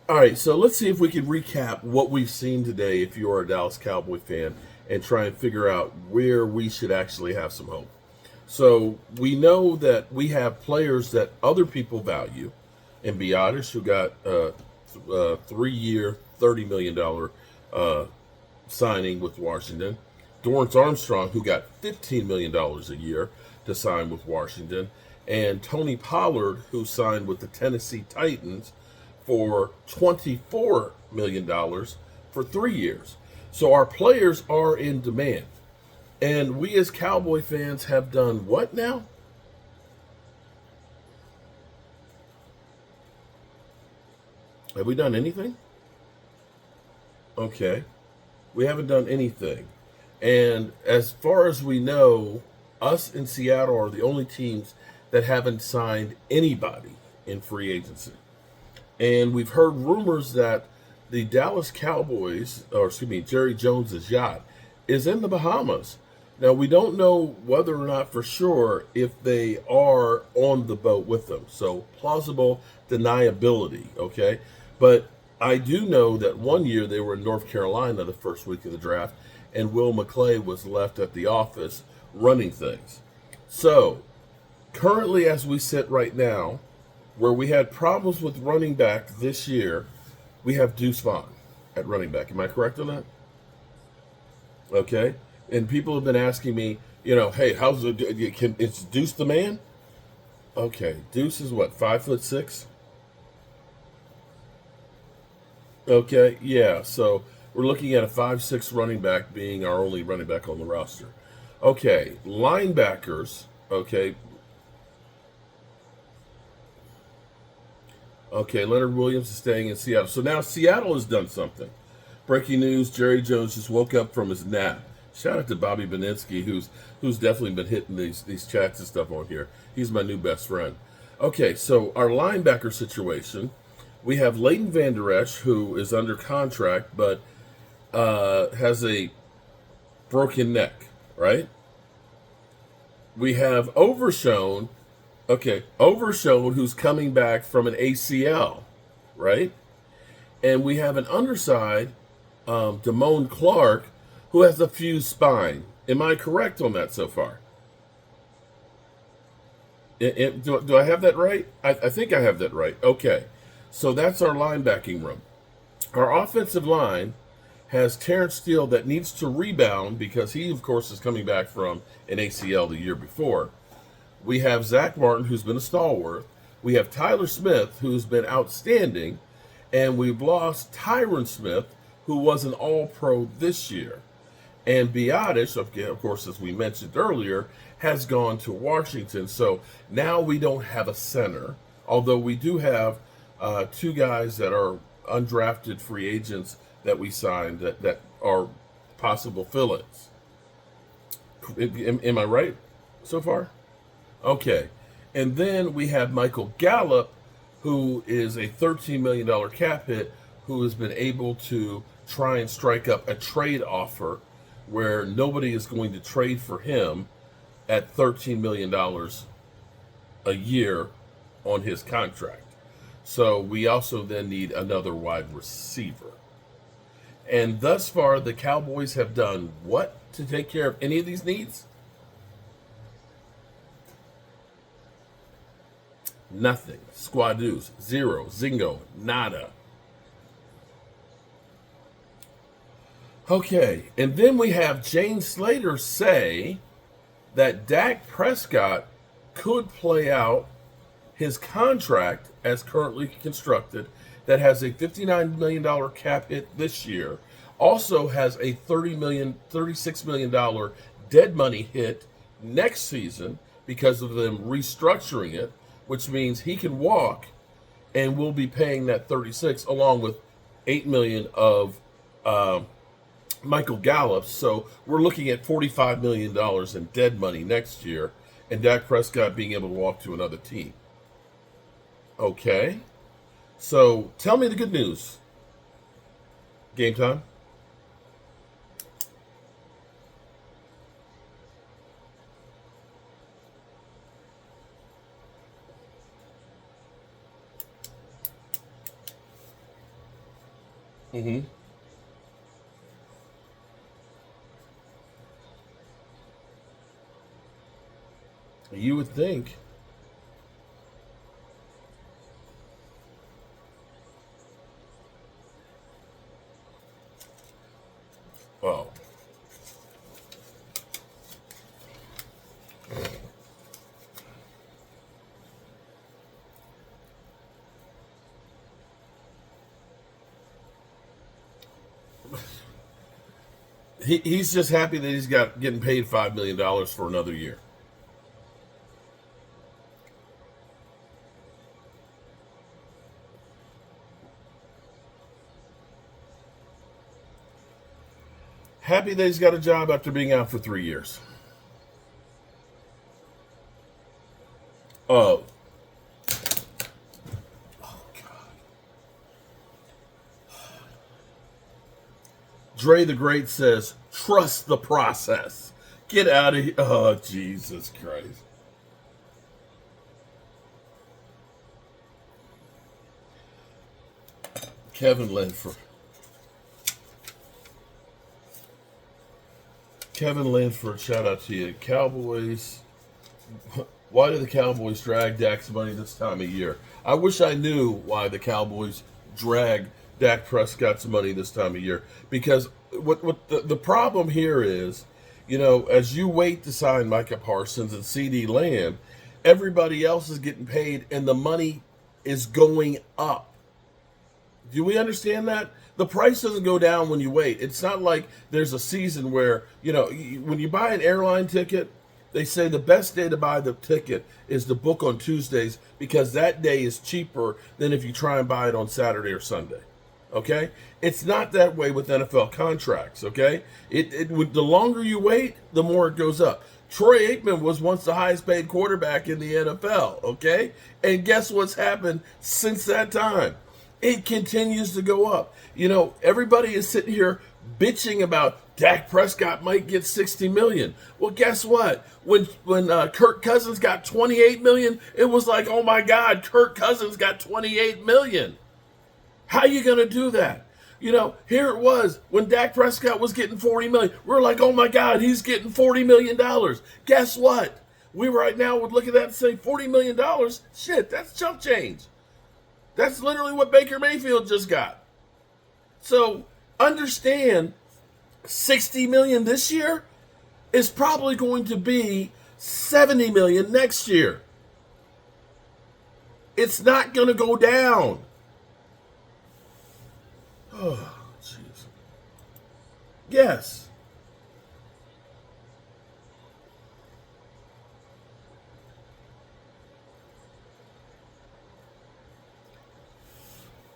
All right, so let's see if we can recap what we've seen today if you are a Dallas Cowboy fan and try and figure out where we should actually have some hope. So we know that we have players that other people value, and Biotis, who got a 3-year, $30 million signing with Washington. Dorrance Armstrong, who got $15 million a year to sign with Washington, and Tony Pollard, who signed with the Tennessee Titans for $24 million for 3 years. So our players are in demand. And we as Cowboy fans have done what now? Have we done anything? Okay. We haven't done anything. And as far as we know, us in Seattle are the only teams that haven't signed anybody in free agency. And we've heard rumors that the Dallas Cowboys, or excuse me, Jerry Jones's yacht, is in the Bahamas. Now, we don't know whether or not for sure if they are on the boat with them. So, plausible deniability, okay? But I do know that one year they were in North Carolina the first week of the draft, and Will McClay was left at the office running things. So, currently, as we sit right now, where we had problems with running back this year, we have Deuce Vaughn at running back. Am I correct on that? Okay. And people have been asking me, hey, how's it? It's Deuce the man? Okay. Deuce is what, 5'6"? Okay. Yeah. So we're looking at a 5'6" running back being our only running back on the roster. Okay. Linebackers. Okay. Okay, Leonard Williams is staying in Seattle. So now Seattle has done something. Breaking news: Jerry Jones just woke up from his nap. Shout out to Bobby Beninsky, who's definitely been hitting these chats and stuff on here. He's my new best friend. Okay, so our linebacker situation: we have Leighton Vander Esch, who is under contract but has a broken neck. Right? We have Overshown. Okay, Overshown, who's coming back from an ACL, right? And we have an underside, Damone Clark, who has a fused spine. Am I correct on that so far? Do I have that right? I think I have that right. Okay, so that's our linebacking room. Our offensive line has Terrence Steele that needs to rebound because he, of course, is coming back from an ACL the year before. We have Zach Martin, who's been a stalwart. We have Tyler Smith, who's been outstanding. And we've lost Tyron Smith, who was an All-Pro this year. And Biotis, of course, as we mentioned earlier, has gone to Washington. So now we don't have a center, although we do have two guys that are undrafted free agents that we signed that are possible fill-ins. Am I right so far? Okay. And then we have Michael Gallup, who is a $13 million cap hit, who has been able to try and strike up a trade offer where nobody is going to trade for him at $13 million a year on his contract. So we also then need another wide receiver. And thus far, the Cowboys have done what to take care of any of these needs? Nothing. Squadoos. Zero. Zingo. Nada. Okay. And then we have Jane Slater say that Dak Prescott could play out his contract as currently constructed that has a $59 million cap hit this year, also has a $36 million dead money hit next season because of them restructuring it, which means he can walk and we'll be paying that 36 along with 8 million of Michael Gallup. So we're looking at $45 million in dead money next year, and Dak Prescott being able to walk to another team. Okay. So tell me the good news. Game time. Mm-hmm. You would think. Oh, he's just happy that he's got getting paid $5 million for another year. Happy that he's got a job after being out for 3 years. Oh, Dre the Great says, trust the process. Get out of here. Oh, Jesus Christ. Kevin Linford. Kevin Linford, shout out to you. Cowboys. Why do the Cowboys drag Dak's money this time of year? I wish I knew why the Cowboys drag Dak Prescott's money this time of year. Because what the problem here is, as you wait to sign Micah Parsons and CD Lamb, everybody else is getting paid and the money is going up. Do we understand that? The price doesn't go down when you wait. It's not like there's a season where, when you buy an airline ticket, they say the best day to buy the ticket is to book on Tuesdays because that day is cheaper than if you try and buy it on Saturday or Sunday. Okay? It's not that way with NFL contracts, okay? The longer you wait, the more it goes up. Troy Aikman was once the highest paid quarterback in the NFL, okay? And guess what's happened since that time? It continues to go up. Everybody is sitting here bitching about Dak Prescott might get $60 million. Well, guess what? When Kirk Cousins got $28 million, it was like, oh my God, Kirk Cousins got $28 million. How you gonna do that? Here it was when Dak Prescott was getting $40 million. We're like, oh my God, he's getting $40 million. Guess what? We right now would look at that and say $40 million. Shit, that's chump change. That's literally what Baker Mayfield just got. So understand, $60 million this year is probably going to be $70 million next year. It's not going to go down. Oh, jeez. Yes.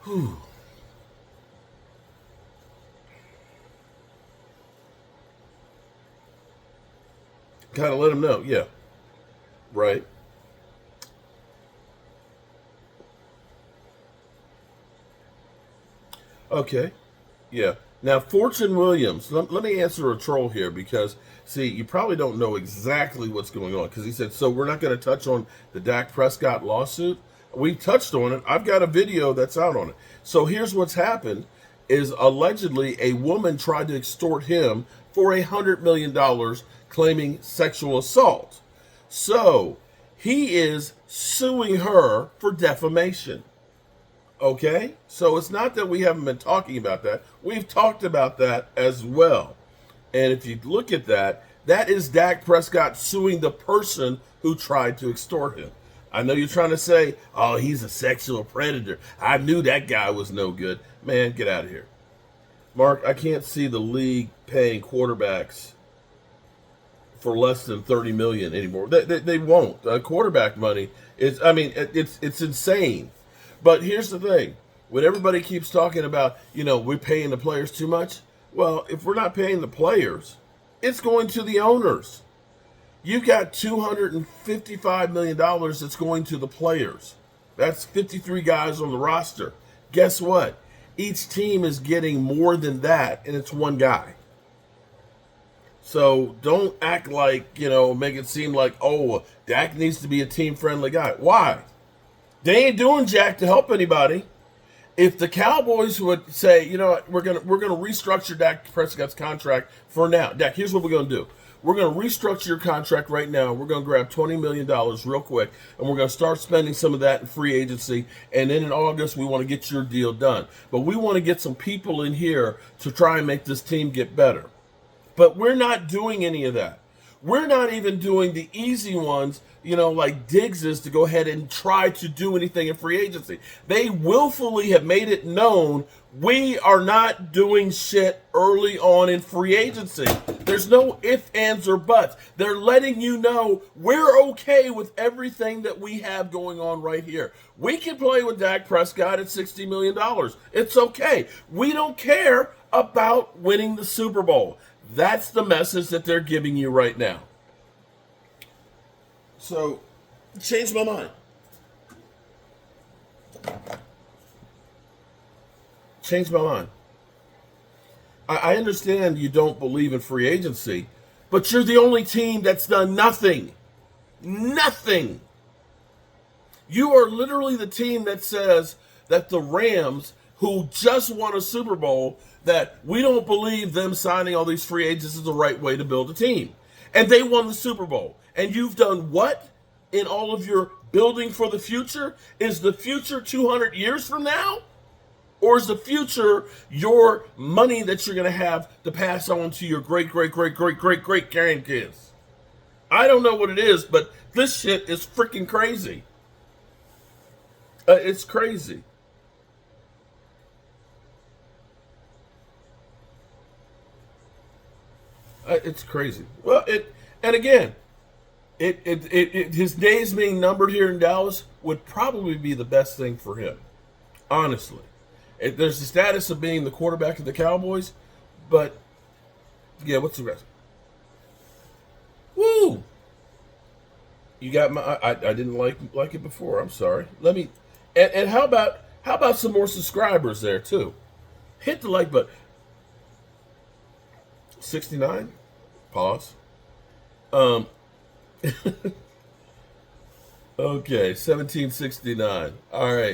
Whew. Kind of let them know. Yeah. Right. Okay. Yeah. Now, Fortune Williams, let me answer a troll here because, see, you probably don't know exactly what's going on because he said, so we're not going to touch on the Dak Prescott lawsuit. We touched on it. I've got a video that's out on it. So here's what's happened is allegedly a woman tried to extort him for $100 million claiming sexual assault. So he is suing her for defamation. Okay? So it's not that we haven't been talking about that. We've talked about that as well. And if you look at that, that is Dak Prescott suing the person who tried to extort him. I know you're trying to say, oh, he's a sexual predator. I knew that guy was no good. Man, get out of here. Mark, I can't see the league paying quarterbacks for less than $30 million anymore. They won't. Quarterback money is, it's insane. But here's the thing. When everybody keeps talking about, we're paying the players too much, well, if we're not paying the players, it's going to the owners. You got $255 million that's going to the players. That's 53 guys on the roster. Guess what? Each team is getting more than that, and it's one guy. So don't act like, make it seem like, oh, Dak needs to be a team-friendly guy. Why? They ain't doing jack to help anybody. If the Cowboys would say, you know what, we're gonna restructure Dak Prescott's contract for now. Dak, here's what we're gonna do. We're gonna restructure your contract right now. We're gonna grab $20 million real quick, and we're gonna start spending some of that in free agency. And then in August, we want to get your deal done. But we want to get some people in here to try and make this team get better. But we're not doing any of that. We're not even doing the easy ones, like Diggs is, to go ahead and try to do anything in free agency. They willfully have made it known we are not doing shit early on in free agency. There's no ifs, ands, or buts. They're letting you know we're okay with everything that we have going on right here. We can play with Dak Prescott at $60 million. It's okay. We don't care about winning the Super Bowl. That's the message that they're giving you right now. So, change my mind. Change my mind. I understand you don't believe in free agency, but you're the only team that's done nothing. Nothing. You are literally the team that says that the Rams, who just won a Super Bowl, that we don't believe them signing all these free agents is the right way to build a team. And they won the Super Bowl. And you've done what in all of your building for the future? Is the future 200 years from now? Or is the future your money that you're going to have to pass on to your great grandkids? I don't know what it is, but this shit is freaking crazy. It's crazy. It's crazy. Well, his days being numbered here in Dallas would probably be the best thing for him, honestly. There's the status of being the quarterback of the Cowboys, but yeah, what's the rest? Woo! You got my. I didn't like it before. I'm sorry. Let me. And how about some more subscribers there too? Hit the like button. 69. Pause. Okay, 1769. All right.